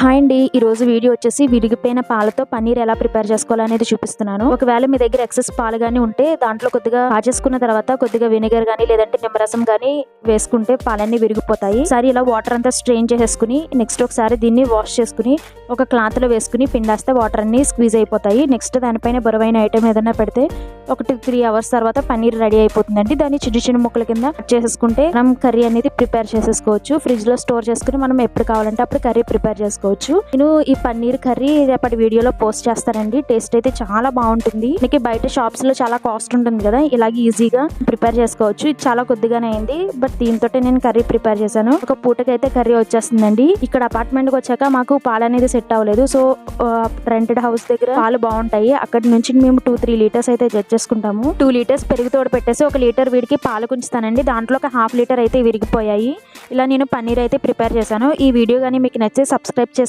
Hi అండి, ఈ రోజు వీడియో వచ్చేసి విరిగిపోయిన పాలతో పన్నీర్ ఎలా ప్రిపేర్ చేసుకోవాలనేది చూపిస్తున్నాను. ఒకవేళ మీ దగ్గర ఎక్సెస్ పాలు గానీ ఉంటే దాంట్లో కొద్దిగా కాచేసుకున్న తర్వాత కొద్దిగా వెనిగర్ గానీ లేదంటే నిమ్మరసం గానీ వేసుకుంటే పాలన్నీ విరిగిపోతాయి. ఒకసారి ఇలా వాటర్ అంతా స్ట్రెయిన్ చేసేసుకుని నెక్స్ట్ ఒకసారి దీన్ని వాష్ చేసుకుని ఒక క్లాత్ లో వేసుకుని పిండేస్తే వాటర్ అన్ని స్క్వీజ్ అయిపోతాయి. నెక్స్ట్ దానిపైన బరువైన ఐటమ్ ఏదైనా పెడితే 1-3 అవర్స్ తర్వాత పన్నీర్ రెడీ అయిపోతుందండి. దాన్ని చిన్న చిన్న ముక్కల కింద కట్ చేసేసుకుంటే మనం కర్రీ అనేది ప్రిపేర్ చేసేసుకోవచ్చు. ఫ్రిడ్జ్ లో స్టోర్ చేసుకుని మనం ఎప్పుడు కావాలంటే అప్పుడు కర్రీ ప్రిపేర్ చేసుకోవచ్చు. నేను ఈ పన్నీర్ కర్రీ రేపటి వీడియోలో పోస్ట్ చేస్తానండి. టేస్ట్ అయితే చాలా బాగుంటుంది. మీకు బయట షాప్స్ లో చాలా కాస్ట్ ఉంటుంది కదా, ఇలాగే ఈజీగా ప్రిపేర్ చేసుకోవచ్చు. ఇది చాలా కొద్దిగానే అయింది, బట్ దీంతో నేను కర్రీ ప్రిపేర్ చేశాను. ఒక పూటకైతే కర్రీ వచ్చేస్తుందండి. ఇక్కడ అపార్ట్మెంట్ కి వచ్చాక మాకు పాలు అనేది సెట్ అవ్వలేదు. సో రెంటెడ్ హౌస్ దగ్గర పాలు బాగుంటాయి. అక్కడి నుంచి మేము 2-3 లీటర్స్ అయితే చేసుకుంటాము. 2 లీటర్స్ పెరుగు తోడు పెట్టేసి 1 లీటర్ వీడికి పాలు కుంచుతానండి. దాంట్లో ఒక ½ లీటర్ అయితే విరిగిపోయాయి. ఇలా నేను పన్నీర్ అయితే ప్రిపేర్ చేశాను. ఈ వీడియో కానీ మీకు నచ్చితే సబ్స్క్రైబ్